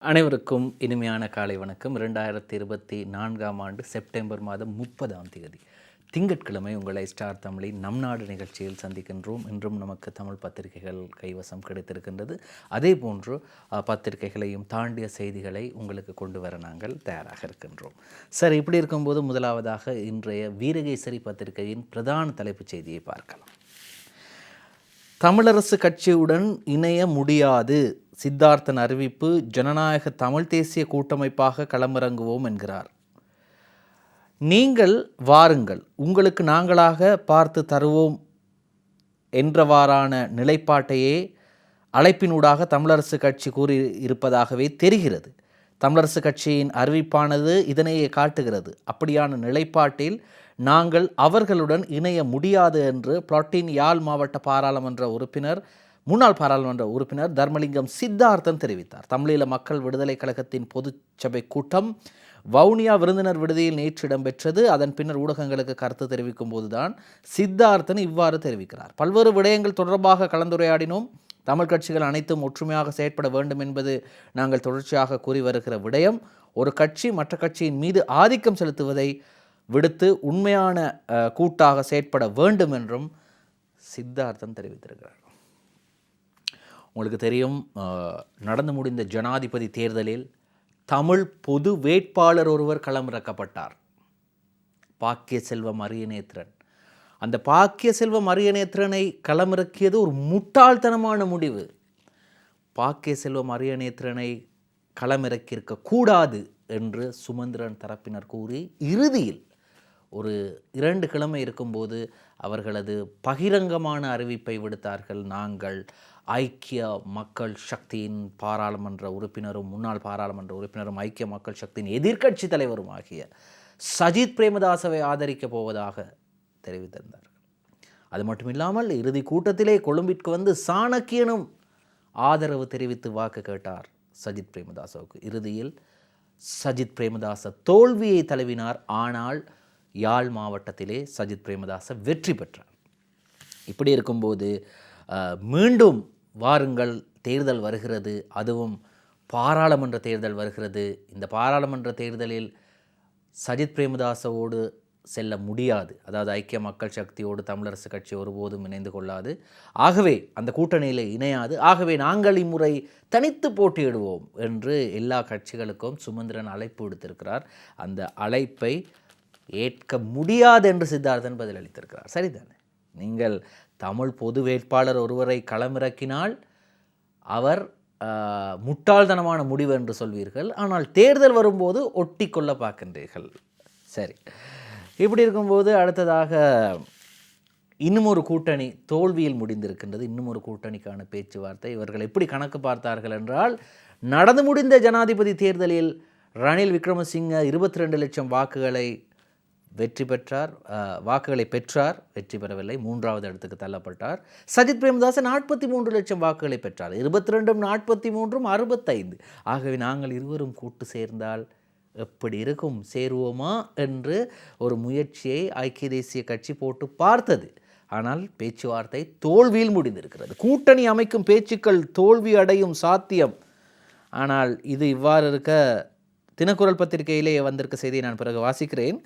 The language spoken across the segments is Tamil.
அனைவருக்கும் இனிமையான காலை வணக்கம். 2024ஆம் ஆண்டு செப்டம்பர் மாதம் 30ஆம் தேதி திங்கட்கிழமை உங்களை ஸ்டார் தமிழின் நம் நாடு நிகழ்ச்சியில் சந்திக்கின்றோம். இன்றும் நமக்கு தமிழ் பத்திரிகைகள் கைவசம் கிடைத்திருக்கின்றது. அதே போன்று பத்திரிகைகளையும் தாண்டிய செய்திகளை உங்களுக்கு கொண்டு வர நாங்கள் தயாராக இருக்கின்றோம். சரி, இப்படி இருக்கும்போது முதலாவதாக இன்றைய வீரகேசரி பத்திரிகையின் பிரதான தலைப்புச் செய்தியை பார்க்கலாம். தமிழரசு கட்சியுடன் இணைய முடியாது, சித்தார்த்தன் அறிவிப்பு. ஜனநாயக தமிழ் தேசிய கூட்டமைப்பாக களமிறங்குவோம் என்கிறார். நீங்கள் வாருங்கள், உங்களுக்கு நாங்களாக பார்த்து தருவோம் என்றவாறான நிலைப்பாட்டையே அழைப்பினூடாக தமிழரசு கட்சி கூறி இருப்பதாகவே தெரிகிறது. தமிழரசு கட்சியின் அறிவிப்பானது இதனையே காட்டுகிறது. அப்படியான நிலைப்பாட்டில் நாங்கள் அவர்களுடன் இணைய முடியாது என்று பிளாட்டின் யாழ் மாவட்ட பாராளுமன்ற உறுப்பினர் முன்னாள் பாராளுமன்ற உறுப்பினர் தர்மலிங்கம் சித்தார்த்தன் தெரிவித்தார். தமிழீழ மக்கள் விடுதலை கழகத்தின் பொதுச்சபை கூட்டம் வவுனியா விருந்தினர் விடுதியில் நேற்று இடம்பெற்றது. அதன் பின்னர் ஊடகங்களுக்கு கருத்து தெரிவிக்கும் போதுதான் சித்தார்த்தன் இவ்வாறு தெரிவிக்கிறார். பல்வேறு விடயங்கள் தொடர்பாக கலந்துரையாடினோம். தமிழ் கட்சிகள் அனைத்தும் ஒற்றுமையாக செயற்பட வேண்டும் என்பது நாங்கள் தொடர்ச்சியாக கூறி வருகிற விடயம். ஒரு கட்சி மற்ற கட்சியின் மீது ஆதிக்கம் செலுத்துவதை விடுத்து உண்மையான கூட்டாக செயற்பட வேண்டும் என்றும் சித்தார்த்தன் தெரிவித்திருக்கிறார். உங்களுக்கு தெரியும், நடந்து முடிந்த ஜனாதிபதி தேர்தலில் தமிழ் பொது வேட்பாளர் ஒருவர் களமிறக்கப்பட்டார், பாக்கிய செல்வம் அரியநேத்திரன். அந்த பாக்கிய செல்வம் அரியநேத்திரனை களமிறக்கியது ஒரு முட்டாள்தனமான முடிவு. பாக்கிய செல்வம் அரியநேத்திரனை களமிறக்கியிருக்க கூடாது என்று சுமந்திரன் தரப்பினர் கூறி இறுதியில் ஒரு 2 கிழமை இருக்கும்போது அவர்களது பகிரங்கமான அறிவிப்பை விடுத்தார்கள். நாங்கள் ஐக்கிய மக்கள் சக்தியின் பாராளுமன்ற உறுப்பினரும் முன்னாள் பாராளுமன்ற உறுப்பினரும் ஐக்கிய மக்கள் சக்தியின் எதிர்க்கட்சி தலைவரும் ஆகிய சஜித் பிரேமதாசவை ஆதரிக்கப் போவதாக தெரிவித்திருந்தார்கள். அது மட்டுமில்லாமல் இறுதி கூட்டத்திலே கொழும்பிற்கு வந்து சாணக்கியனும் ஆதரவு தெரிவித்து வாக்கு கேட்டார் சஜித் பிரேமதாசவுக்கு. இறுதியில் சஜித் பிரேமதாச தோல்வியை தழுவினார். ஆனால் யாழ் மாவட்டத்திலே சஜித் பிரேமதாச வெற்றி பெற்றார். இப்படி இருக்கும்போது மீண்டும் வாருங்கள், தேர்தல் வருகிறது, அதுவும் பாராளுமன்ற தேர்தல் வருகிறது. இந்த பாராளுமன்ற தேர்தலில் சஜித் பிரேமதாசவோடு செல்ல முடியாது. அதாவது ஐக்கிய மக்கள் சக்தியோடு தமிழரசு கட்சி ஒருபோதும் இணைந்து கொள்ளாது. ஆகவே அந்த கூட்டணியில் இணையாது. ஆகவே நாங்கள் இம்முறை தனித்து போட்டியிடுவோம் என்று எல்லா கட்சிகளுக்கும் சுமந்திரன் அழைப்பு விடுத்திருக்கிறார். அந்த அழைப்பை ஏற்க முடியாது என்று சித்தார்த்தன் பதிலளித்திருக்கிறார். சரிதானே? நீங்கள் தமிழ் பொது வேட்பாளர் ஒருவரை களமிறக்கினால் அவர் முட்டாள்தனமான முடிவு என்று சொல்வீர்கள். ஆனால் தேர்தல் வரும்போது ஒட்டி கொள்ள பார்க்கின்றீர்கள். சரி, இப்படி இருக்கும்போது அடுத்ததாக இன்னும் ஒரு கூட்டணி தோல்வியில் முடிந்திருக்கின்றது. இன்னும் ஒரு கூட்டணிக்கான பேச்சுவார்த்தை. இவர்கள் எப்படி கணக்கு பார்த்தார்கள் என்றால், நடந்து முடிந்த ஜனாதிபதி தேர்தலில் ரணில் விக்ரமசிங்க 22 லட்சம் வாக்குகளை பெற்றார். வெற்றி பெறவில்லை, 3வது இடத்துக்கு தள்ளப்பட்டார். சஜித் பிரேமதாச 43 லட்சம் வாக்குகளை பெற்றார். 22 43 65. ஆகவே நாங்கள் இருவரும் கூட்டு சேர்ந்தால் எப்படி இருக்கும், சேருவோமா என்று ஒரு முயற்சியை ஐக்கிய தேசிய கட்சி போட்டு பார்த்தது. ஆனால் பேச்சுவார்த்தை தோல்வியில் முடிந்திருக்கிறது. கூட்டணி அமைக்கும் பேச்சுக்கள் தோல்வி அடையும் சாத்தியம். ஆனால் இது இவ்வாறு இருக்க, தினக்குரல் பத்திரிகையிலே வந்திருக்க செய்தியை நான் பிறகு வாசிக்கிறேன்.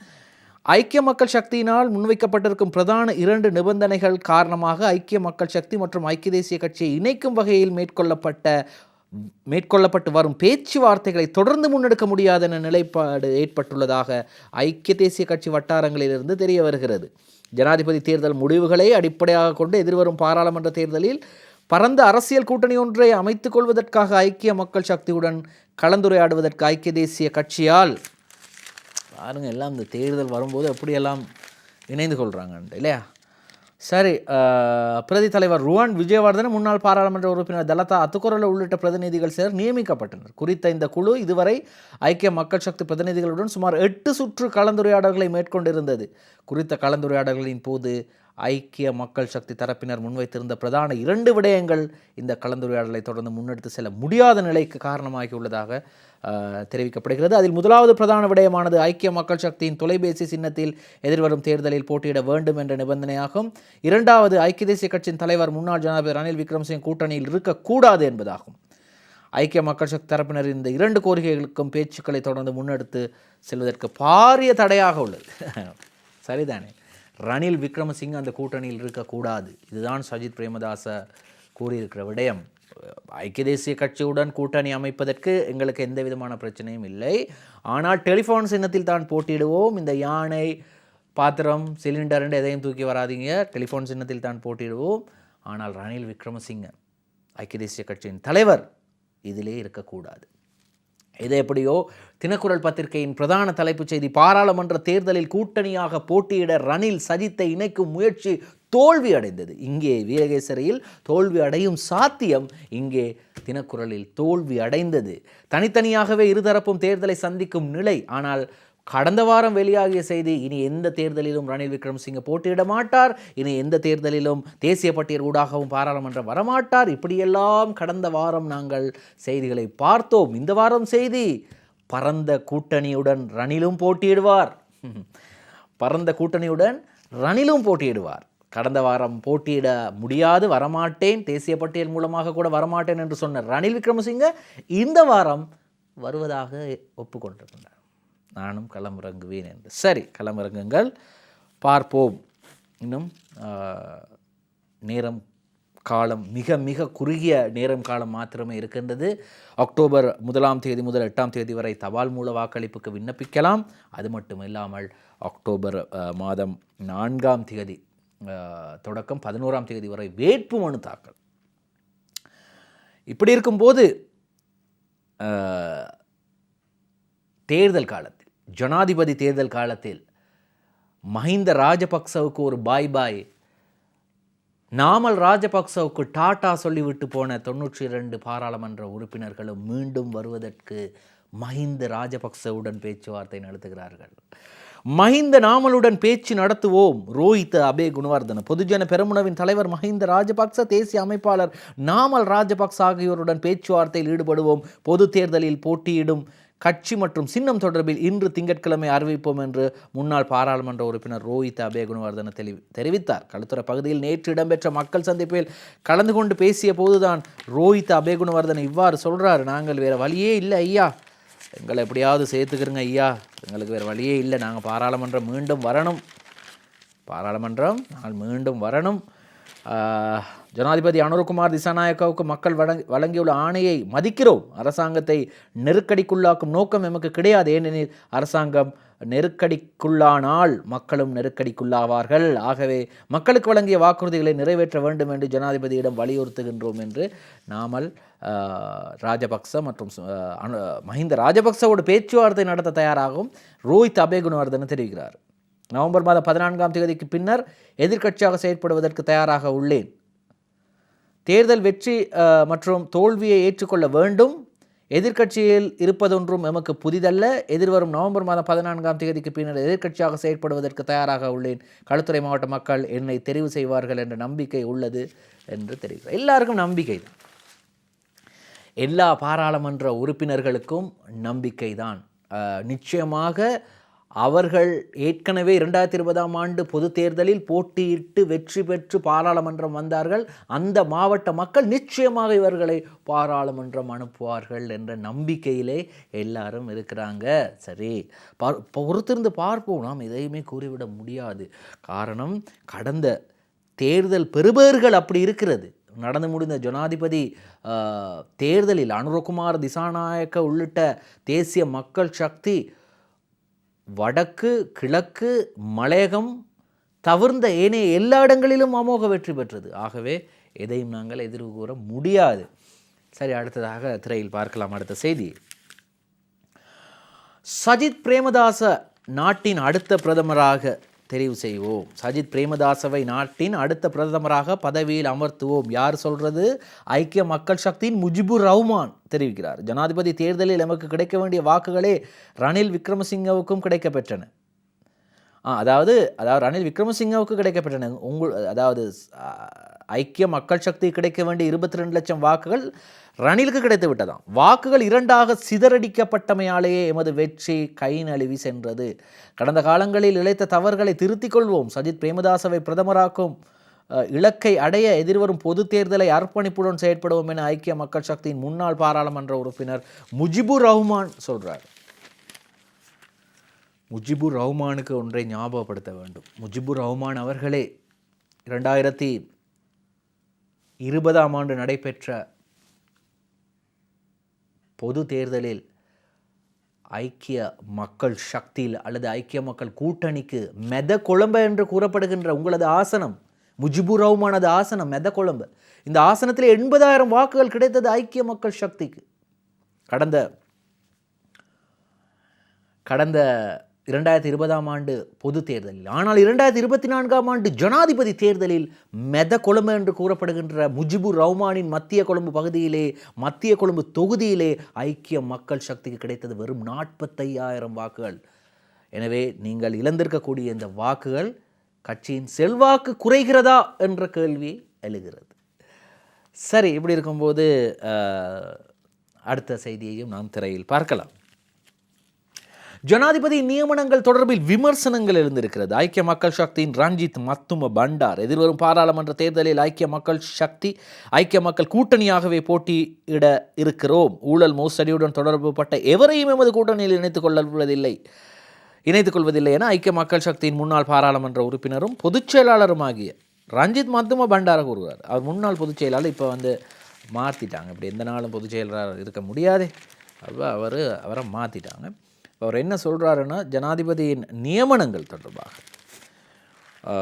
ஐக்கிய மக்கள் சக்தியினால் முன்வைக்கப்பட்டிருக்கும் பிரதான 2 நிபந்தனைகள் காரணமாக ஐக்கிய மக்கள் சக்தி மற்றும் ஐக்கிய தேசிய கட்சியை இணைக்கும் வகையில் மேற்கொள்ளப்பட்டு வரும் பேச்சுவார்த்தைகளை தொடர்ந்து முன்னெடுக்க முடியாத நிலைப்பாடு ஏற்பட்டுள்ளதாக ஐக்கிய தேசிய கட்சி வட்டாரங்களிலிருந்து தெரிய வருகிறது. ஜனாதிபதி தேர்தல் முடிவுகளை அடிப்படையாக கொண்டு எதிர்வரும் பாராளுமன்ற தேர்தலில் பரந்த அரசியல் கூட்டணி ஒன்றை அமைத்துக் கொள்வதற்காக ஐக்கிய மக்கள் சக்தியுடன் கலந்துரையாடுவதற்கு ஐக்கிய தேசிய கட்சியால் பாருங்க, எல்லாம் இந்த தேர்தல் வரும்போது எப்படியெல்லாம் இணைந்து கொள்கிறாங்க இல்லையா? சரி, பிரதி தலைவர் ருவான் விஜயவர்தன, முன்னாள் பாராளுமன்ற உறுப்பினர் தலதா அத்துக்குரல உள்ளிட்ட பிரதிநிதிகள் சிலர் நியமிக்கப்பட்டனர். குறித்த இந்த குழு இதுவரை ஐக்கிய மக்கள் சக்தி பிரதிநிதிகளுடன் சுமார் 8 சுற்று கலந்துரையாடல்களை மேற்கொண்டிருந்தது. குறித்த கலந்துரையாடல்களின் போது ஐக்கிய மக்கள் சக்தி தரப்பினர் முன்வைத்திருந்த பிரதான 2 விடயங்கள் இந்த கலந்துரையாடலை தொடர்ந்து முன்னெடுத்து செல்ல முடியாத நிலைக்கு காரணமாகியுள்ளதாக தெரிவிக்கப்படுகிறது. அதில் முதலாவது பிரதான விடயமானது ஐக்கிய மக்கள் சக்தியின் தொலைபேசி சின்னத்தில் எதிர்வரும் தேர்தலில் போட்டியிட வேண்டும் என்ற நிபந்தனையாகும். 2வது, ஐக்கிய தேசிய கட்சியின் தலைவர் முன்னாள் ஜனாதிபதி ரணில் விக்ரமசிங்க கூட்டணியில் இருக்கக்கூடாது என்பதாகும். ஐக்கிய மக்கள் சக்தி தரப்பினர் இந்த 2 கோரிக்கைகளுக்கும் பேச்சுக்களை தொடர்ந்து முன்னெடுத்து செல்வதற்கு பாரிய தடையாக உள்ளது. சரிதானே? ரணில் விக்ரமசிங்க அந்த கூட்டணியில் இருக்கக்கூடாது. இதுதான் சஜித் பிரேமதாச கூறியிருக்கிற விடயம். ஐக்கிய தேசிய கட்சியுடன் கூட்டணி அமைப்பதற்கு எங்களுக்கு எந்த விதமான பிரச்சனையும் இல்லை. ஆனால் டெலிஃபோன் சின்னத்தில் தான் போட்டியிடுவோம். இந்த யானை, பாத்திரம், சிலிண்டர் எதையும் தூக்கி வராதிங்க. டெலிஃபோன் சின்னத்தில் தான் போட்டியிடுவோம். ஆனால் ரணில் விக்ரமசிங்க ஐக்கிய தேசிய கட்சியின் தலைவர் இதிலே இருக்கக்கூடாது. இது எப்படியோ தினக்குரல் பத்திரிகையின் பிரதான தலைப்புச் செய்தி, பாராளுமன்ற தேர்தலில் கூட்டணியாக போட்டியிட ரணில் சஜித்தை இணைக்கும் முயற்சி தோல்வி அடைந்தது. இங்கே வீரகேசரியில் தோல்வி அடையும் சாத்தியம், இங்கே தினக்குரலில் தோல்வி அடைந்தது. தனித்தனியாகவே இருதரப்பும் தேர்தலை சந்திக்கும் நிலை. ஆனால் கடந்த வாரம் வெளியாகிய செய்தி, இனி எந்த தேர்தலிலும் ரணில் விக்ரமசிங்க போட்டியிட மாட்டார், இனி எந்த தேர்தலிலும் தேசிய பட்டியல் ஊடாகவும் பாராளுமன்றம் வரமாட்டார். இப்படியெல்லாம் கடந்த வாரம் நாங்கள் செய்திகளை பார்த்தோம். இந்த வாரம் செய்தி, பரந்த கூட்டணியுடன் ரணிலும் போட்டியிடுவார். பரந்த கூட்டணியுடன் ரணிலும் போட்டியிடுவார். கடந்த வாரம் போட்டியிட முடியாது, வரமாட்டேன், தேசிய பட்டியல் மூலமாக கூட வரமாட்டேன் என்று சொன்ன ரணில் விக்ரமசிங்க இந்த வாரம் வருவதாக ஒப்புக்கொண்டிருக்கின்றார். நானும் களமிறங்குவேன் என்று. சரி, களமிறங்குங்கள், பார்ப்போம். இன்னும் நேரம் காலம் மிக மிக குறுகிய நேரம் காலம் மாத்திரமே இருக்கின்றது. அக்டோபர் 1ஆம் தேதி முதல் 8ஆம் தேதி வரை தபால் மூல வாக்களிப்புக்கு விண்ணப்பிக்கலாம். அது மட்டும் இல்லாமல் அக்டோபர் மாதம் 4ஆம் தேதி தொடக்கம் 11ஆம் தேதி வரை வேட்பு மனு தாக்கல். இப்படி இருக்கும்போது தேர்தல் காலத்தில், ஜனாதிபதி தேர்தல் காலத்தில் மஹிந்த ராஜபக்சவுக்கு ஒரு பாய் பாய், நாமல் ராஜபக்சவுக்கு டாட்டா சொல்லிவிட்டு போன 92 பாராளுமன்ற உறுப்பினர்களும் மீண்டும் வருவதற்கு மஹிந்த ராஜபக்சவுடன் பேச்சுவார்த்தை நடத்துகிறார்கள். மஹிந்த நாமலுடன் பேச்சு நடத்துவோம். ரோஹித் அபே குணவர்தன, பொதுஜன பெரமுனவின் தலைவர் மஹிந்த ராஜபக்ச, தேசிய அமைப்பாளர் நாமல் ராஜபக்ச ஆகியோருடன் பேச்சுவார்த்தையில் ஈடுபடுவோம். பொது தேர்தலில் போட்டியிடும் கட்சி மற்றும் சின்னம் தொடர்பில் இன்று திங்கட்கிழமை அறிவிப்போம் என்று முன்னாள் பாராளுமன்ற உறுப்பினர் ரோஹித் அபே குணவர்தன தெரிவித்தார். களுத்துறை பகுதியில் நேற்று இடம்பெற்ற மக்கள் சந்திப்பில் கலந்து கொண்டு பேசிய போதுதான் ரோஹித் அபே குணவர்தன இவ்வாறு சொல்கிறார். நாங்கள் வேறு வழியே இல்லை ஐயா, எங்களை எப்படியாவது சேர்த்துக்கிறங்க ஐயா, எங்களுக்கு வேறு வழியே இல்லை, நாங்கள் பாராளுமன்றம் மீண்டும் வரணும், பாராளுமன்றம் நாங்கள் மீண்டும் வரணும். ஜனாதிபதி அனுரகுமார் திசாநாயக்காவுக்கு மக்கள் வழங்கியுள்ள ஆணையை மதிக்கிறோம். அரசாங்கத்தை நெருக்கடிக்குள்ளாக்கும் நோக்கம் எமக்கு கிடையாது. ஏனெனில் அரசாங்கம் நெருக்கடிக்குள்ளானால் மக்களும் நெருக்கடிக்குள்ளாவார்கள். ஆகவே மக்களுக்கு வழங்கிய வாக்குறுதிகளை நிறைவேற்ற வேண்டும் என்று ஜனாதிபதியிடம் வலியுறுத்துகின்றோம் என்று நாமல் ராஜபக்ச மற்றும் மஹிந்த ராஜபக்சவோடு பேச்சுவார்த்தை நடத்த தயாராகும் ரோஹித் அபே குணவர்தன தெரிவிக்கிறார். நவம்பர் மாதம் 14ஆம் தேதிக்கு பின்னர் எதிர்க்கட்சியாக செயற்படுவதற்கு தயாராக உள்ளேன். தேர்தல் வெற்றி மற்றும் தோல்வியை ஏற்றுக்கொள்ள வேண்டும். எதிர்க்கட்சியில் இருப்பதொன்றும் எமக்கு புதிதல்ல. எதிர்வரும் நவம்பர் மாதம் 14ஆம் தேதிக்கு பின்னர் எதிர்க்கட்சியாக செயற்படுவதற்கு தயாராக உள்ளேன். களுத்துறை மாவட்ட மக்கள் என்னை தெரிவு செய்வார்கள் என்ற நம்பிக்கை உள்ளது என்று தெரிவிக்கிறார். எல்லாருக்கும் நம்பிக்கை தான், எல்லா பாராளுமன்ற உறுப்பினர்களுக்கும் நம்பிக்கை தான். நிச்சயமாக அவர்கள் ஏற்கனவே 2020ஆம் ஆண்டு பொது தேர்தலில் போட்டியிட்டு வெற்றி பெற்று பாராளுமன்றம் வந்தார்கள். அந்த மாவட்ட மக்கள் நிச்சயமாக இவர்களை பாராளுமன்றம் அனுப்புவார்கள் என்ற நம்பிக்கையிலே எல்லாரும் இருக்கிறாங்க. சரி, பொறுத்திருந்து பார்ப்போம். நாம் எதையுமே கூறிவிட முடியாது. காரணம், கடந்த தேர்தல் பெறுபேறுகள் அப்படி இருக்கிறது. நடந்து முடிந்த ஜனாதிபதி தேர்தலில் அனுரகுமார் திசாநாயக்க உள்ளிட்ட தேசிய மக்கள் சக்தி வடக்கு, கிழக்கு, மலையகம் தவிர்ந்த ஏனைய எல்லா இடங்களிலும் அமோக வெற்றி பெற்றது. ஆகவே எதையும் நாங்கள் எதிர்வு கூற முடியாது. சரி, அடுத்ததாக திரையில் பார்க்கலாம் அடுத்த செய்தி. சஜித் பிரேமதாச நாட்டின் அடுத்த பிரதமராக தெரிவு செய்வோம். சஜித் பிரேமதாசவை நாட்டின் அடுத்த பிரதமராக பதவியில் அமர்த்துவோம். யார் சொல்றது? ஐக்கிய மக்கள் சக்தியின் முஜிபுர் ரஹ்மான் தெரிவிக்கிறார். ஜனாதிபதி தேர்தலில் நமக்கு கிடைக்க வேண்டிய வாக்குகளே ரணில் விக்ரமசிங்கவுக்கும் கிடைக்கப்பெற்றன. அதாவது ரணில் விக்ரமசிங்கவுக்கு கிடைக்கப்பெற்றன. அதாவது ஐக்கிய மக்கள் சக்தி கிடைக்க வேண்டிய 22 லட்சம் வாக்குகள் ரணிலுக்கு கிடைத்து விட்டதாம். வாக்குகள் 2ஆக சிதறடிக்கப்பட்டமையாலேயே எமது வெற்றி கை நழுவி சென்றது. கடந்த காலங்களில் இழைத்த தவறுகளை திருத்திக் கொள்வோம். சஜித் பிரேமதாசவை பிரதமராக்கும் இலக்கை அடைய எதிர்வரும் பொது தேர்தலை அர்ப்பணிப்புடன் செயற்படுவோம் என ஐக்கிய மக்கள் சக்தியின் முன்னாள் பாராளுமன்ற உறுப்பினர் முஜிபுர் ரஹ்மான் சொல்றார். முஜிபுர் ரஹ்மானுக்கு ஒன்றை ஞாபகப்படுத்த வேண்டும். முஜிபுர் ரஹ்மான் அவர்களே 2020 நடைபெற்ற பொது தேர்தலில் ஐக்கிய மக்கள் சக்தியில் அல்லது ஐக்கிய மக்கள் கூட்டணிக்கு மெத கொழம்பு என்று கூறப்படுகின்ற உங்களது ஆசனம், முஜிபுர் ரஹ்மானது ஆசனம் மெத கொழம்பு, இந்த ஆசனத்தில் 80,000 வாக்குகள் கிடைத்தது ஐக்கிய மக்கள் சக்திக்கு கடந்த 2020 பொது தேர்தலில். ஆனால் 2024 ஜனாதிபதி தேர்தலில் மெத கொழும்பு என்று கூறப்படுகின்ற முஜிபுர் ரஹ்மானின் மத்திய கொழும்பு பகுதியிலே, மத்திய கொழும்பு தொகுதியிலே ஐக்கிய மக்கள் சக்திக்கு கிடைத்தது வெறும் 45,000 வாக்குகள். எனவே நீங்கள் இழந்திருக்கக்கூடிய இந்த வாக்குகள் கட்சியின் செல்வாக்கு குறைகிறதா என்ற கேள்வி எழுகிறது. சரி, இப்படி இருக்கும்போது அடுத்த செய்தியையும் நாம் திரையில் பார்க்கலாம். ஜனாதிபதி நியமனங்கள் தொடர்பில் விமர்சனங்கள் எழுந்திருக்கிறது. ஐக்கிய மக்கள் சக்தியின் ரஞ்சித் மத்தும பண்டார் எதிர்வரும் பாராளுமன்ற தேர்தலில் ஐக்கிய மக்கள் சக்தி ஐக்கிய மக்கள் கூட்டணியாகவே போட்டியிட இருக்கிறோம். ஊழல் மோசடியுடன் தொடர்புபட்ட எவரையும் எமது கூட்டணியில் இணைத்துக் கொள்வதில்லை என ஐக்கிய மக்கள் சக்தியின் முன்னாள் பாராளுமன்ற உறுப்பினரும் பொதுச் செயலாளருமாகிய ரஞ்சித் மத்தும பண்டார கூறுவார். அவர் முன்னாள் பொதுச் செயலாளர், இப்போ மாற்றிட்டாங்க. இப்படி எந்த நாளும் பொதுச் செயலாளர் இருக்க முடியாது, அவரை மாற்றிட்டாங்க. அவர் என்ன சொல்கிறாருன்னா, ஜனாதிபதியின் நியமனங்கள் தொடர்பாக,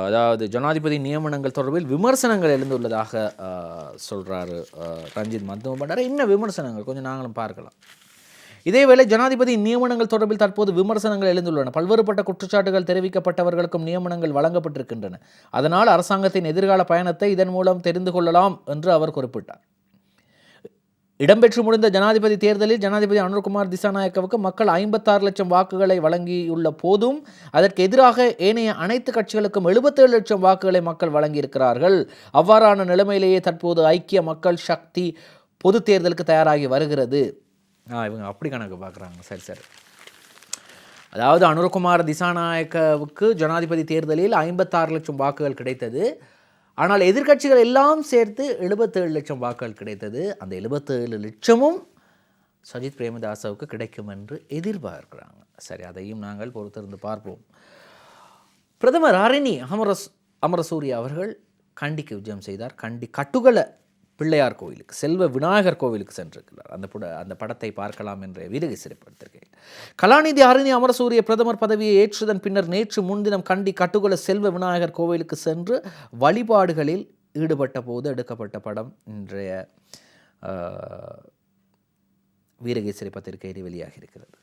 அதாவது ஜனாதிபதி நியமனங்கள் தொடர்பில் விமர்சனங்கள் எழுந்துள்ளதாக சொல்கிறாரு ரஞ்சித் மத்தும பண்டார. என்ன விமர்சனங்கள் கொஞ்சம் நாங்களும் பார்க்கலாம். இதேவேளை ஜனாதிபதி நியமனங்கள் தொடர்பில் தற்போது விமர்சனங்கள் எழுந்துள்ளன. பல்வேறுபட்ட குற்றச்சாட்டுகள் தெரிவிக்கப்பட்டவர்களுக்கும் நியமனங்கள் வழங்கப்பட்டிருக்கின்றன. அதனால் அரசாங்கத்தின் எதிர்கால பயணத்தை இதன் மூலம் தெரிந்து கொள்ளலாம் என்று அவர் குறிப்பிட்டார். இடம்பெற்று முடிந்த ஜனாதிபதி தேர்தலில் ஜனாதிபதி அனுரகுமார் திசாநாயக்கவுக்கு மக்கள் 56 லட்சம் வாக்குகளை வழங்கியுள்ள போதும் அதற்கு எதிராக ஏனைய அனைத்து கட்சிகளுக்கும் 77 லட்சம் வாக்குகளை மக்கள் வழங்கியிருக்கிறார்கள். அவ்வாறான நிலைமையிலேயே தற்போது ஐக்கிய மக்கள் சக்தி பொது தேர்தலுக்கு தயாராகி வருகிறது. இவங்க அப்படி கணக்கு பார்க்குறாங்க. சரி, அதாவது அனுரகுமார் திசாநாயக்கவுக்கு ஜனாதிபதி தேர்தலில் 56 லட்சம் வாக்குகள் கிடைத்தது. ஆனால் எதிர்க்கட்சிகள் எல்லாம் சேர்த்து 77 லட்சம் வாக்குகள் கிடைத்தது. அந்த 77 லட்சமும் சஜித் பிரேமதாசவுக்கு கிடைக்கும் என்று எதிர்பார்க்கிறாங்க. சரி, அதையும் நாங்கள் பொறுத்திருந்து பார்ப்போம். பிரதமர் ஹரிணி அமரசூரிய அவர்கள் கண்டிக்கு விஜயம் செய்தார். கண்டி கட்டுகல பிள்ளையார் கோவிலுக்கு, செல்வ விநாயகர் கோவிலுக்கு சென்றிருக்கிறார். அந்த படத்தை பார்க்கலாம் என்ற வீரகை சிறப்படுத்திருக்கேன். கலாநிதி ஹரிணி அமரசூரிய பிரதமர் பதவியை ஏற்றதன் பின்னர் நேற்று முன்தினம் கண்டி கட்டுகல செல்வ விநாயகர் கோவிலுக்கு சென்று வழிபாடுகளில் ஈடுபட்ட போது எடுக்கப்பட்ட படம் இன்றைய வீரகேசரி பத்திரிகையில் வெளியாகி இருக்கிறது.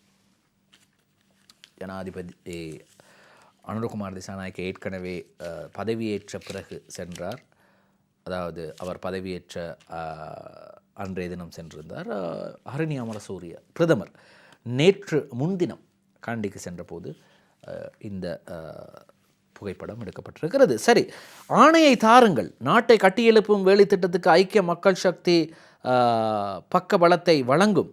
ஜனாதிபதி அனுரகுமார் திசாநாயக்க ஏற்கனவே பதவியேற்ற பிறகு சென்றார். அதாவது அவர் பதவியேற்ற அன்றைய தினம் சென்றிருந்தார். ஹரிணி அமரசூரிய பிரதமர் நேற்று முன்தினம் காண்டிக்கு சென்றபோது இந்த புகைப்படம் எடுக்கப்பட்டிருக்கிறது. சரி, ஆணையை தாருங்கள், நாட்டை கட்டியெழுப்பும் வேலை திட்டத்துக்கு ஐக்கிய மக்கள் சக்தி பக்க பலத்தை வழங்கும்.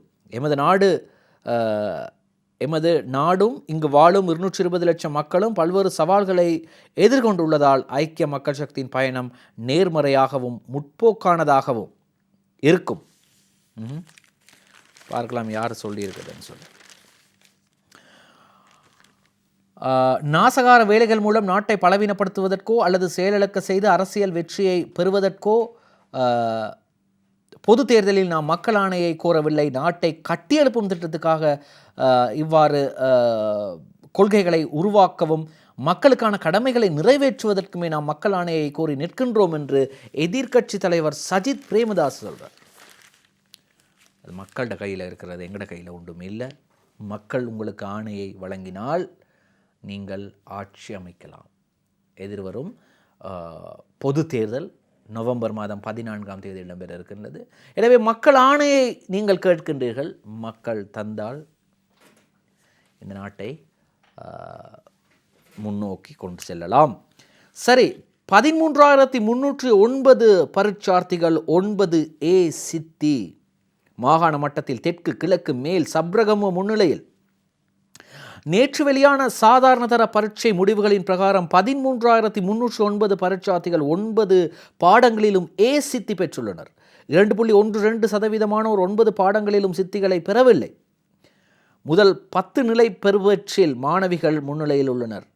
எமது நாடும் இங்கு வாழும் 220 லட்சம் மக்களும் பல்வேறு சவால்களை எதிர்கொண்டுள்ளதால் ஐக்கிய மக்கள் சக்தியின் பயணம் நேர்மறையாகவும் முற்போக்கானதாகவும் இருக்கும். பார்க்கலாம் யார் சொல்லியிருக்குதுன்னு சொல்லி. நாசகார வேலைகள் மூலம் நாட்டை பலவீனப்படுத்துவதற்கோ அல்லது செயலிழக்க செய்து அரசியல் வெற்றியை பெறுவதற்கோ பொது தேர்தலில் நாம் மக்கள் ஆணையை கோரவில்லை. நாட்டை கட்டியெழுப்பும் திட்டத்துக்காக இவ்வாறு கொள்கைகளை உருவாக்கவும் மக்களுக்கான கடமைகளை நிறைவேற்றுவதற்குமே நாம் மக்கள் ஆணையை கோரி நிற்கின்றோம் என்று எதிர்க்கட்சி தலைவர் சஜித் பிரேமதாஸ் சொல்கிறார். அது மக்கள்கிட்ட கையில் இருக்கிறது, எங்கட கையில் ஒன்றும் இல்லை. மக்கள் உங்களுக்கு ஆணையை வழங்கினால் நீங்கள் ஆட்சி அமைக்கலாம். எதிர்வரும் பொது தேர்தல் நவம்பர் மாதம் 14ஆம் தேதி இடம்பெற இருக்கின்றது. எனவே மக்கள் ஆணையை நீங்கள் கேட்கின்றீர்கள். மக்கள் தந்தால் இந்த நாட்டை முன்னோக்கி கொண்டு செல்லலாம். சரி, 13,309 பரீட்சார்த்திகள் 9A சித்தி மாகாண மட்டத்தில் தெற்கு கிழக்கு மேல் சப்ரகம முன்னிலையில் நேற்று வெளியான சாதாரண தர பரீட்சை முடிவுகளின் பிரகாரம் 13,309 பரீட்சார்த்திகள் 9 பாடங்களிலும் சித்தி பெற்றுள்ளனர். 2.12% 9 பாடங்களிலும் சித்திகளை பெறவில்லை. முதல் 10 நிலை பெறுவற்றில் மாணவிகள் முன்னிலையில் உள்ளனர்.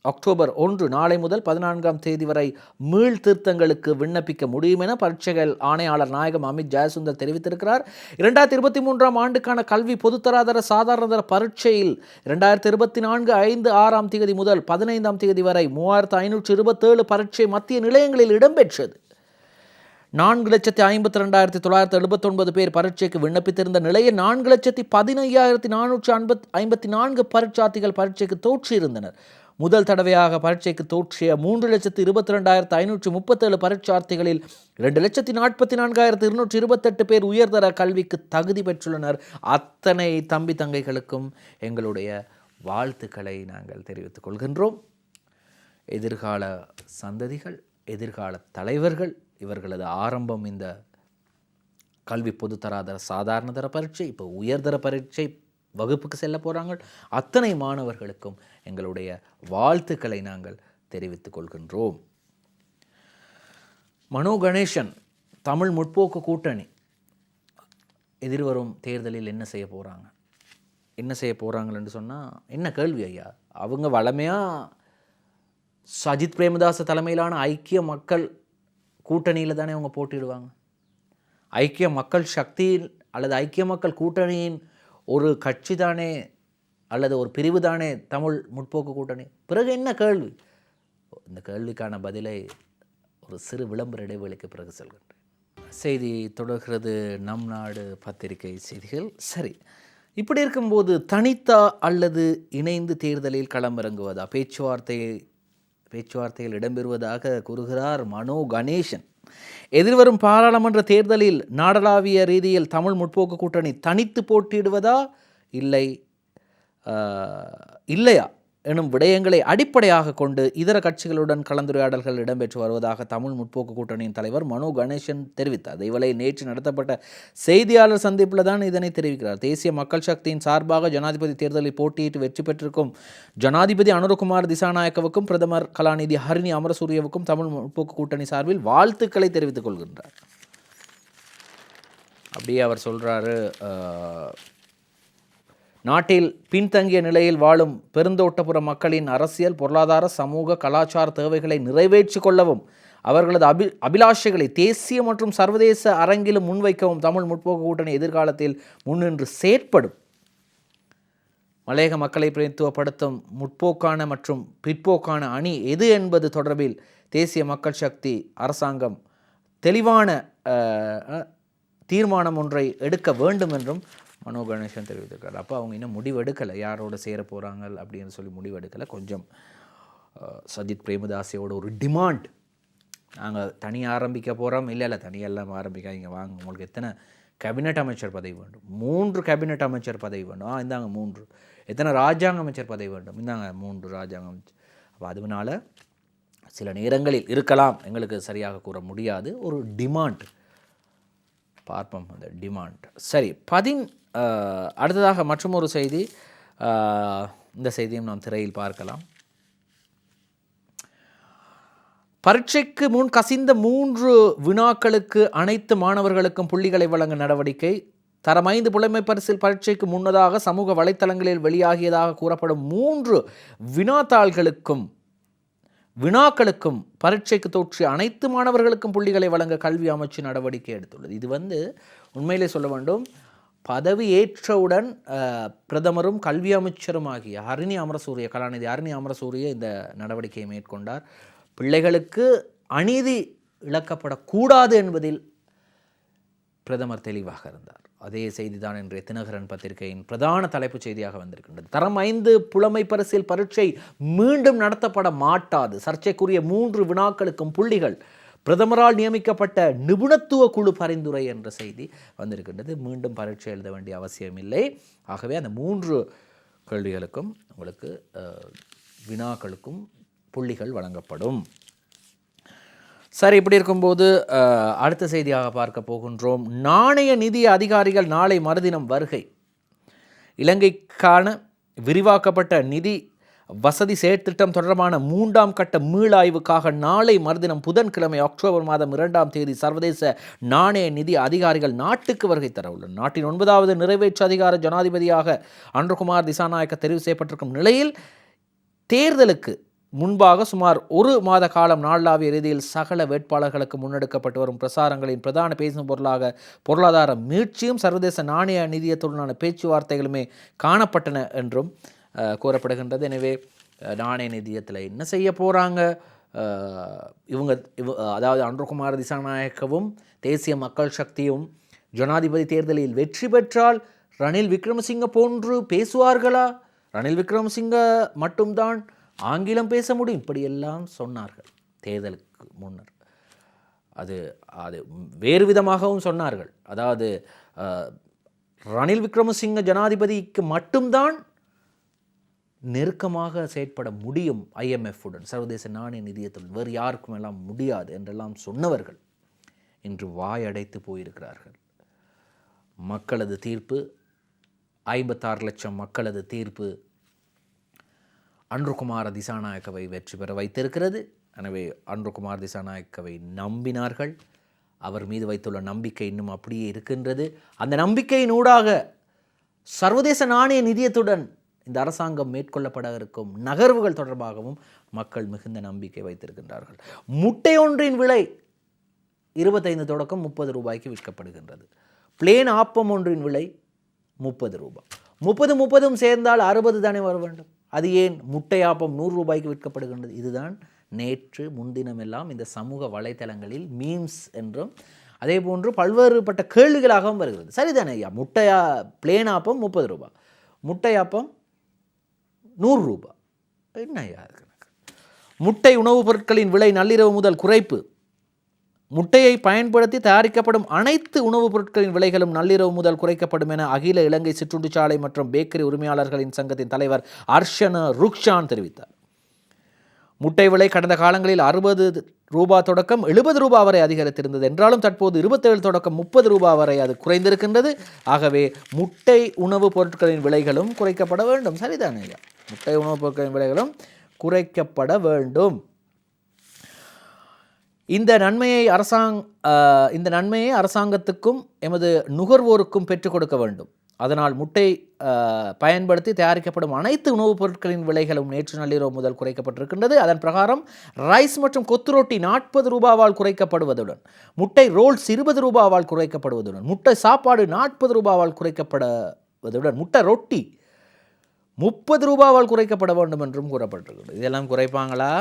அக்டோபர் 1 நாளை முதல் 14ஆம் தேதி வரை மீள் திருத்தங்களுக்கு விண்ணப்பிக்க முடியும் என பரீட்சைகள் ஆணையாளர் நாயகம் அமித் ஜெயசுந்தர் தெரிவித்திருக்கிறார். 2023ஆம் ஆண்டுக்கான கல்வி பொதுத்தராதர சாதாரணதர பரீட்சையில் 2024 5-6ஆம் தேதி முதல் 15ஆம் தேதி வரை 3527 பரீட்சை மத்திய நிலையங்களில் இடம்பெற்றது. 4,52,979 பேர் பரீட்சைக்கு விண்ணப்பித்திருந்த நிலையில் 4,15,454 பரீட்சார்த்திகள் பரீட்சைக்கு தோற்றியிருந்தனர். முதல் தடவையாக பரீட்சைக்கு தோற்றிய 3,22,537 பரீட்சார்த்திகளில் 2,44,228 பேர் உயர்தர கல்விக்கு தகுதி பெற்றுள்ளனர். அத்தனை தம்பி தங்கைகளுக்கும் எங்களுடைய வாழ்த்துக்களை நாங்கள் தெரிவித்துக் கொள்கின்றோம். எதிர்கால சந்ததிகள், எதிர்கால தலைவர்கள், இவர்களது ஆரம்பம் இந்த கல்வி பொதுத்தராதர சாதாரணதர பரீட்சை, இப்போ உயர்தர பரீட்சை வகுப்புக்கு செல்ல போகிறாங்க. அத்தனை மாணவர்களுக்கும் எங்களுடைய வாழ்த்துக்களை நாங்கள் தெரிவித்துக் கொள்கின்றோம். மனோ கணேசன், தமிழ் முற்போக்கு கூட்டணி எதிர்வரும் தேர்தலில் என்ன செய்ய போகிறாங்கன்னு சொன்னால் என்ன கேள்வி ஐயா? அவங்க வளமையாக சஜித் பிரேமதாச தலைமையிலான ஐக்கிய மக்கள் கூட்டணியில் தானே அவங்க போட்டிடுவாங்க. ஐக்கிய மக்கள் சக்தியில் அல்லது ஐக்கிய மக்கள் கூட்டணியின் ஒரு கட்சி தானே அல்லது ஒரு பிரிவு தானே தமிழ் முற்போக்கு கூட்டணி. பிறகு என்ன கேள்வி? இந்த கேள்விக்கான பதிலை ஒரு சிறு விளம்பர இடைவெளிக்கு பிறகு சொல்கின்றேன். செய்தி தொடர்கிறது. நம் நாடு பத்திரிகை செய்திகள். சரி, இப்படி இருக்கும்போது தனித்தா அல்லது இணைந்து தேர்தலில் களமிறங்குவதா பேச்சுவார்த்தையில் இடம்பெறுவதாக கூறுகிறார் மனோ கணேசன். எதிர்வரும் பாராளுமன்ற தேர்தலில் நாடளாவிய ரீதியில் தமிழ் முற்போக்கு கூட்டணி தனித்து போட்டியிடுவதா இல்லையா எனும் விடயங்களை அடிப்படையாக கொண்டு இதர கட்சிகளுடன் கலந்துரையாடல்கள் இடம்பெற்று வருவதாக தமிழ் முற்போக்கு கூட்டணியின் தலைவர் மனோ கணேசன் தெரிவித்தார். அதேவேளை நேற்று நடத்தப்பட்ட செய்தியாளர் சந்திப்பில் தான் இதனை தெரிவிக்கிறார். தேசிய மக்கள் சக்தியின் சார்பாக ஜனாதிபதி தேர்தலில் போட்டியிட்டு வெற்றி பெற்றிருக்கும் ஜனாதிபதி அனுரகுமார் திசாநாயக்கவுக்கும் பிரதமர் கலாநிதி ஹரிணி அமரசூரியவுக்கும் தமிழ் முற்போக்கு கூட்டணி சார்பில் வாழ்த்துக்களை தெரிவித்துக் கொள்கின்றார். அப்படியே அவர் சொல்கிறாரு, நாட்டில் பின்தங்கிய நிலையில் வாழும் பெருந்தோட்டப்புற மக்களின் அரசியல், பொருளாதார, சமூக, கலாச்சார தேவைகளை நிறைவேற்றிக் கொள்ளவும் அவர்களது அபிலாஷைகளை தேசிய மற்றும் சர்வதேச அரங்கிலும் முன்வைக்கவும் தமிழ் முற்போக்கு கூட்டணி எதிர்காலத்தில் முன்னின்று செயற்படும். மலையக மக்களை பிரதித்துவப்படுத்தும் முற்போக்கான மற்றும் பிற்போக்கான அணி எது என்பது தொடர்பில் தேசிய மக்கள் சக்தி அரசாங்கம் தெளிவான தீர்மானம் ஒன்றை எடுக்க வேண்டும் என்றும் மனோ கணேசன் தெரிவித்திருக்காரு. அப்போ அவங்க இன்னும் முடிவெடுக்கலை, யாரோட சேர போகிறாங்க அப்படின்னு சொல்லி முடிவெடுக்கலை. கொஞ்சம் சஜித் பிரேமதாசையோட ஒரு டிமாண்ட், நாங்கள் தனியாக ஆரம்பிக்க போகிறோம். இல்லை தனியெல்லாம் ஆரம்பிக்காதீங்க, வாங்க, உங்களுக்கு எத்தனை கேபினட் அமைச்சர் பதவி வேண்டும்? 3 கேபினட் அமைச்சர் பதவி வேண்டும். இந்தாங்க 3. எத்தனை ராஜாங்க அமைச்சர் பதவி வேண்டும்? இந்தாங்க 3 ராஜாங்க அமைச்சர். அப்போ அதனால சில நேரங்களில் இருக்கலாம், எங்களுக்கு சரியாக கூற முடியாது, ஒரு டிமாண்ட் பார்ப்போம், அந்த டிமாண்ட். சரி, அடுத்ததாக மற்றும் ஒரு செய்தி, இந்த செய்தியும் நாம் திரையில் பார்க்கலாம். பரீட்சைக்கு முன் கசிந்த 3 வினாக்களுக்கு அனைத்து மாணவர்களுக்கும் புள்ளிகளை வழங்க நடவடிக்கை. தரம் 5 புலமை பரிசில் பரீட்சைக்கு முன்னதாக சமூக வலைத்தளங்களில் வெளியாகியதாக கூறப்படும் 3 வினாக்களுக்கும் பரீட்சைக்கு தோற்றிய அனைத்து மாணவர்களுக்கும் புள்ளிகளை வழங்க கல்வி அமைச்சு நடவடிக்கை எடுத்துள்ளது. இது உண்மையிலே சொல்ல வேண்டும், பதவி ஏற்றவுடன் பிரதமரும் கல்வி அமைச்சரும் ஆகிய கலாநிதி ஹரிணி அமரசூரிய இந்த நடவடிக்கையை மேற்கொண்டார். பிள்ளைகளுக்கு அநீதி இழக்கப்படக்கூடாது என்பதில் பிரதமர் தெளிவாக இருந்தார். அதே செய்திதான் இன்றைய தினகரன் பத்திரிகையின் பிரதான தலைப்புச் செய்தியாக வந்திருக்கின்றது. தரம் 5 புலமை பரிசில் பரீட்சை மீண்டும் நடத்தப்பட மாட்டாது. சர்ச்சைக்குரிய 3 வினாக்களுக்கும் புள்ளிகள். பிரதமரால் நியமிக்கப்பட்ட நிபுணத்துவ குழு பரிந்துரை என்ற செய்தி வந்திருக்கின்றது. மீண்டும் பரீட்சை எழுத வேண்டிய அவசியமில்லை. ஆகவே அந்த 3 கேள்விகளுக்கும் உங்களுக்கு வினாக்களுக்கும் புள்ளிகள் வழங்கப்படும். சரி, இப்படி இருக்கும்போது அடுத்த செய்தியாக பார்க்க போகின்றோம். நாணய நிதிய அதிகாரிகள் நாளை மறுதினம் வருகை. இலங்கைக்கான விரிவாக்கப்பட்ட நிதி வசதி செயற்திட்டம் தொடர்பான 3ஆம் கட்ட மீளாய்வுக்காக நாளை மறுதினம் புதன்கிழமை அக்டோபர் மாதம் 2ஆம் தேதி சர்வதேச நாணய நிதி அதிகாரிகள் நாட்டுக்கு வருகை தர உள்ளனர். நாட்டின் 9வது நிறைவேற்று அதிகார ஜனாதிபதியாக அன்ருகுமார் திசாநாயக்க தெரிவு செய்யப்பட்டிருக்கும் நிலையில் தேர்தலுக்கு முன்பாக சுமார் 1 மாத காலம் நாளாவிய ரீதியில் சகல வேட்பாளர்களுக்கு முன்னெடுக்கப்பட்டு வரும் பிரசாரங்களின் பிரதான பேசும் பொருளாக பொருளாதார மீட்சியும் சர்வதேச நாணய நிதியத்துடனான பேச்சுவார்த்தைகளுமே காணப்பட்டன என்றும் கூறப்படுகின்றது. எனவே நாணய நிதியத்தில் என்ன செய்ய போகிறாங்க அதாவது அன்ருகுமார் திசாநாயக்கவும் தேசிய மக்கள் சக்தியும் ஜனாதிபதி தேர்தலில் வெற்றி பெற்றால் ரணில் விக்ரமசிங்க போன்று பேசுவார்களா? ரணில் விக்ரமசிங்க மட்டும்தான் ஆங்கிலம் பேச முடியும் இப்படியெல்லாம் சொன்னார்கள் தேர்தலுக்கு முன்னர். அது வேறு விதமாகவும் சொன்னார்கள். அதாவது ரணில் விக்ரமசிங்க ஜனாதிபதிக்கு மட்டும்தான் நெருக்கமாக செயற்பட முடியும் IMF-உடன், சர்வதேச நாணய நிதியத்துடன், வேறு யாருக்கும் எல்லாம் முடியாது என்றெல்லாம் சொன்னவர்கள் இன்று வாயடைத்து போயிருக்கிறார்கள். மக்களது தீர்ப்பு 56 லட்சம் மக்களது தீர்ப்பு அன்ருகுமார திசாநாயக்கவை வெற்றி பெற வைத்திருக்கிறது. எனவே அன்ருகுமார் திசாநாயக்கவை நம்பினார்கள். அவர் மீது வைத்துள்ள நம்பிக்கை இன்னும் அப்படியே இருக்கின்றது. அந்த நம்பிக்கையின் ஊடாக சர்வதேச நாணய நிதியத்துடன் இந்த அரசாங்கம் மேற்கொள்ளப்பட இருக்கும் நகர்வுகள் தொடர்பாகவும் மக்கள் மிகுந்த நம்பிக்கை வைத்திருக்கின்றார்கள். முட்டை ஒன்றின் விலை 25 தொடக்கம் 30 ரூபாய்க்கு விற்கப்படுகின்றது. பிளேன் ஆப்பம் ஒன்றின் விலை 30 ரூபாய். 30 சேர்ந்தால் 60 தானே வர வேண்டும். அது ஏன் முட்டை ஆப்பம் 100 ரூபாய்க்கு விற்கப்படுகின்றது? இதுதான் நேற்று முன்தினமெல்லாம் இந்த சமூக வலைத்தளங்களில் மீம்ஸ் என்றும் அதே போன்று பல்வேறுபட்ட கேள்விகளாகவும் வருகிறது. சரிதானே ஐயா, பிளேன் ஆப்பம் 30 ரூபாய், முட்டை ஆப்பம் 100 ரூபாய், என்ன ஐயா கணக்கு? முட்டை உணவுப் பொருட்களின் விலை நள்ளிரவு முதல் குறைப்பு. முட்டையை பயன்படுத்தி தயாரிக்கப்படும் அனைத்து உணவுப் பொருட்களின் விலைகளும் நள்ளிரவு முதல் குறைக்கப்படும் என அகில இலங்கை சிற்றுண்டிச்சாலை மற்றும் பேக்கரி உரிமையாளர்களின் சங்கத்தின் தலைவர் அர்ஷன ருக்ஷான் தெரிவித்தார். முட்டை விலை கடந்த காலங்களில் 60 ரூபாய் தொடக்கம் 70 ரூபாய் வரை அதிகரித்திருந்தது என்றாலும் தற்போது 27 தொடக்கம் 30 ரூபாய் வரை அது குறைந்திருக்கின்றது. ஆகவே முட்டை உணவுப் பொருட்களின் விலைகளும் குறைக்கப்பட வேண்டும். சரிதானே? முட்டை உணவுப் பொருட்களின் விலைகளும் குறைக்கப்பட வேண்டும். இந்த நன்மையை அரசாங்கத்துக்கும் எமது நுகர்வோருக்கும் பெற்றுக் கொடுக்க வேண்டும். அதனால் முட்டை பயன்படுத்தி தயாரிக்கப்படும் அனைத்து உணவுப் பொருட்களின் விலைகளும் நேற்று நள்ளிரவு முதல் குறைக்கப்பட்டிருக்கின்றது. அதன் பிரகாரம் ரைஸ் மற்றும் கொத்து ரொட்டி 40 ரூபாவால் குறைக்கப்படுவதுடன், முட்டை ரோல்ஸ் 20 ரூபாவால் குறைக்கப்படுவதுடன், முட்டை சாப்பாடு 40 ரூபாவால் குறைக்கப்படுவதுடன், முட்டை ரொட்டி 30 ரூபாவால் குறைக்கப்பட வேண்டும் என்றும் கூறப்பட்டிருக்கிறது. இதெல்லாம் குறைப்பாங்களா?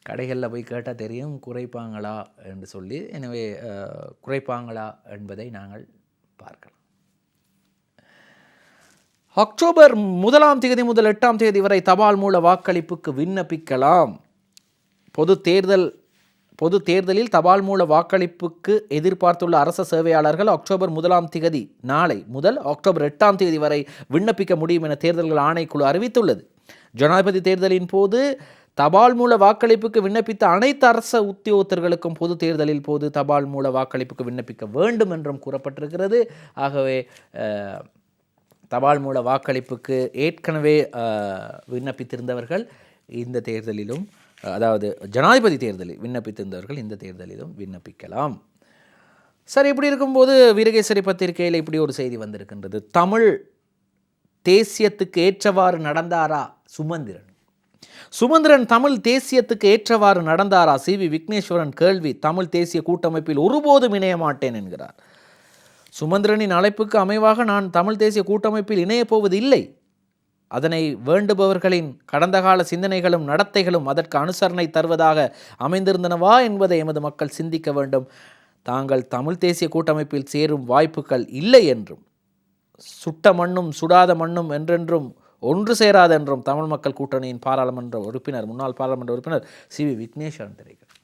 கடைகளில் போய் கேட்டால் தெரியும் குறைப்பாங்களா என்று சொல்லி. எனவே குறைப்பாங்களா என்பதை நாங்கள் பார்க்கலாம். அக்டோபர் 1ஆம் தேதி முதல் 8ஆம் தேதி வரை தபால் மூல வாக்களிப்புக்கு விண்ணப்பிக்கலாம். பொது தேர்தலில் தபால் மூல வாக்களிப்புக்கு எதிர்பார்த்துள்ள அரச சேவையாளர்கள் அக்டோபர் 1ஆம் தேதி நாளை முதல் அக்டோபர் 8ஆம் தேதி வரை விண்ணப்பிக்க முடியும் என தேர்தல்கள் ஆணைக்குழு அறிவித்துள்ளது. ஜனாதிபதி தேர்தலின் போது தபால் மூல வாக்களிப்புக்கு விண்ணப்பித்த அனைத்து அரச உத்தியோகத்தர்களுக்கும் பொது தேர்தலில் போது தபால் மூல வாக்களிப்புக்கு விண்ணப்பிக்க வேண்டும் என்றும் கூறப்பட்டிருக்கிறது. ஆகவே தபால் மூல வாக்களிப்புக்கு ஏற்கனவே விண்ணப்பித்திருந்தவர்கள் இந்த தேர்தலிலும், அதாவது ஜனாதிபதி தேர்தலில் விண்ணப்பித்திருந்தவர்கள் இந்த தேர்தலிலும் விண்ணப்பிக்கலாம். சரி, இப்படி இருக்கும்போது வீரகேசரி பத்திரிகையில் இப்படி ஒரு செய்தி வந்திருக்கின்றது. தமிழ் தேசியத்துக்கு ஏற்றவாறு நடந்தாரா சுமந்திரன் தமிழ் தேசியத்துக்கு ஏற்றவாறு நடந்தாரா? CV விக்னேஸ்வரன் கேள்வி. தமிழ் தேசிய கூட்டமைப்பில் ஒருபோதும் இணைய மாட்டேன் என்கிறார். சுமந்திரனின் அழைப்புக்கு அமைவாக நான் தமிழ் தேசிய கூட்டமைப்பில் இணையப் போவது இல்லை. அதனை வேண்டுபவர்களின் கடந்த கால சிந்தனைகளும் நடத்தைகளும் அதற்கு அனுசரணை தருவதாக அமைந்திருந்தனவா என்பதை எமது மக்கள் சிந்திக்க வேண்டும். தாங்கள் தமிழ் தேசிய கூட்டமைப்பில் சேரும் வாய்ப்புகள் இல்லை என்றும், சுட்ட மண்ணும் சுடாத மண்ணும் என்றென்றும் ஒன்று சேராது என்றும் தமிழ் மக்கள் கூட்டணியின் முன்னாள் பாராளுமன்ற உறுப்பினர் CV விக்னேஸ்வரன் தெரிவிக்கிறார்.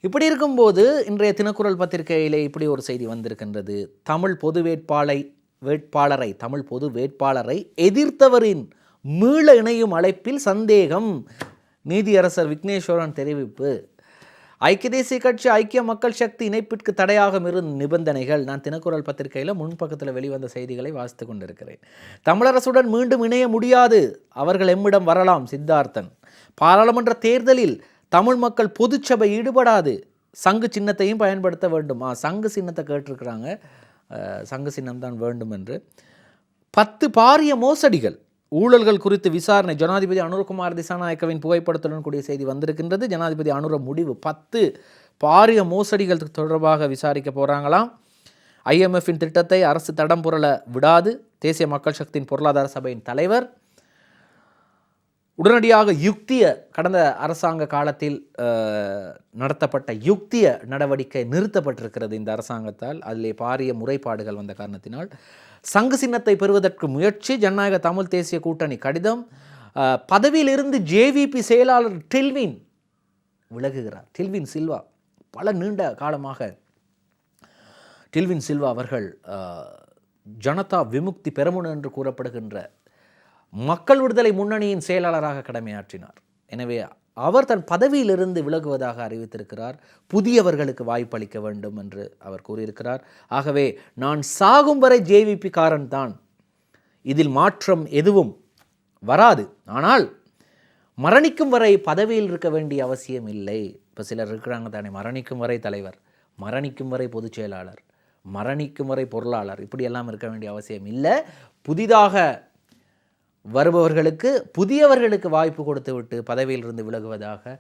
இப்படி இருக்கும்போது இன்றைய தினக்குரல் பத்திரிகையிலே இப்படி ஒரு செய்தி வந்திருக்கின்றது. தமிழ் பொது வேட்பாளரை எதிர்த்தவரின் மீள இணையும் அழைப்பில் சந்தேகம். நீதியரசர் விக்னேஸ்வரன் தெரிவிப்பு. ஐக்கிய தேசிய கட்சி ஐக்கிய மக்கள் சக்தி இணைப்பிற்கு தடையாக இருந்த நிபந்தனைகள். நான் தினக்குரல் பத்திரிகையில் முன்பக்கத்தில் வெளிவந்த செய்திகளை வாசித்து கொண்டிருக்கிறேன். தமிழரசுடன் மீண்டும் இணைய முடியாது, அவர்கள் எம்மிடம் வரலாம். சித்தார்த்தன். பாராளுமன்ற தேர்தலில் தமிழ் மக்கள் பொதுச்சபை ஈடுபடாது, சங்கு சின்னத்தையும் பயன்படுத்த வேண்டும். சங்கு சின்னத்தை கேட்டிருக்கிறாங்க, சங்கு சின்னம் தான் வேண்டும் என்று. 10 பாரிய மோசடிகள் ஊழல்கள் குறித்து விசாரணை. ஜனாதிபதி அனுரகுமார் திசாநாயக்கவின் புகைப்படத்துடன் கூடிய செய்தி வந்திருக்கின்றது. ஜனாதிபதி அனுர முடிவு 10 பாரிய மோசடிகள் தொடர்பாக விசாரிக்க போகிறாங்களாம். IMFின் திட்டத்தை அரசு தடம் புரள விடாது தேசிய மக்கள் சக்தியின் பொருளாதார சபையின் தலைவர். உடனடியாக யுக்திய கடந்த அரசாங்க காலத்தில் நடத்தப்பட்ட யுக்திய நடவடிக்கை நிறுத்தப்பட்டிருக்கிறது இந்த அரசாங்கத்தால். அதிலே பாரிய முறைப்பாடுகள் வந்த காரணத்தினால். சங்கு சின்னத்தை பெறுவதற்கு முயற்சி. ஜனநாயக தமிழ் தேசிய கூட்டணி கடிதம். பதவியிலிருந்து JVP செயலாளர் டில்வின் விலகுகிறார். டில்வின் சில்வா பல நீண்ட காலமாக டில்வின் சில்வா அவர்கள் ஜனதா விமுக்தி பெரமுன என்று கூறப்படுகின்ற மக்கள் விடுதலை முன்னணியின் செயலாளராக கடமையாற்றினார். எனவே அவர் தன் பதவியிலிருந்து விலகுவதாக அறிவித்திருக்கிறார். புதியவர்களுக்கு வாய்ப்பளிக்க வேண்டும் என்று அவர் கூறியிருக்கிறார். ஆகவே நான் சாகும் வரை JVP காரன் தான், இதில் மாற்றம் எதுவும் வராது. ஆனால் மரணிக்கும் வரை பதவியில் இருக்க வேண்டிய அவசியம் இல்லை. இப்போ சிலர் இருக்கிறாங்க தானே, மரணிக்கும் வரை தலைவர், மரணிக்கும் வரை பொதுச் செயலாளர், மரணிக்கும் வரை பொருளாளர், இப்படியெல்லாம் இருக்க வேண்டிய அவசியம் இல்லை. புதிதாக வருபவர்களுக்கு புதியவர்களுக்கு வாய்ப்பு கொடுத்துவிட்டு பதவியிலிருந்து விலகுவதாக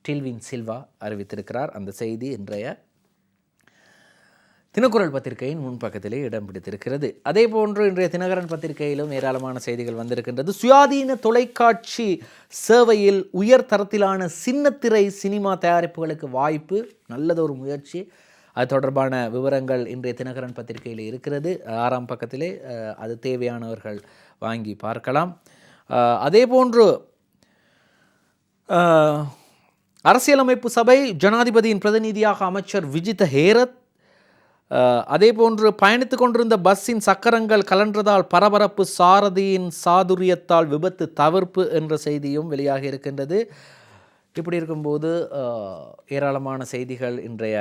டில்வின் சில்வா அறிவித்திருக்கிறார். அந்த செய்தி இன்றைய தினக்குரல் பத்திரிகையின் முன்பக்கத்திலே இடம் பிடித்திருக்கிறது. அதே போன்று இன்றைய தினகரன் பத்திரிகையிலும் ஏராளமான செய்திகள் வந்திருக்கின்றது. சுயாதீன தொலைக்காட்சி சேவையில் உயர் தரத்திலான சின்னத்திரை சினிமா தயாரிப்புகளுக்கு வாய்ப்பு, நல்லதொரு முயற்சி. அது தொடர்பான விவரங்கள் இன்றைய தினகரன் பத்திரிகையில் இருக்கிறது. 6ஆம் பக்கத்திலே அது தேவையானவர்கள் வாங்கி பார்க்கலாம். அதே போன்று அரசியலமைப்பு சபை ஜனாதிபதியின் பிரதிநிதியாக அமைச்சர் விஜித ஹேரத். அதே போன்று பயணித்து கொண்டிருந்த பஸ்ஸின் சக்கரங்கள் கலன்றதால் பரபரப்பு, சாரதியின் சாதுரியத்தால் விபத்து தவிர்ப்பு என்ற செய்தியும் வெளியாகி இருக்கின்றது. இப்படி இருக்கும்போது ஏராளமான செய்திகள் இன்றைய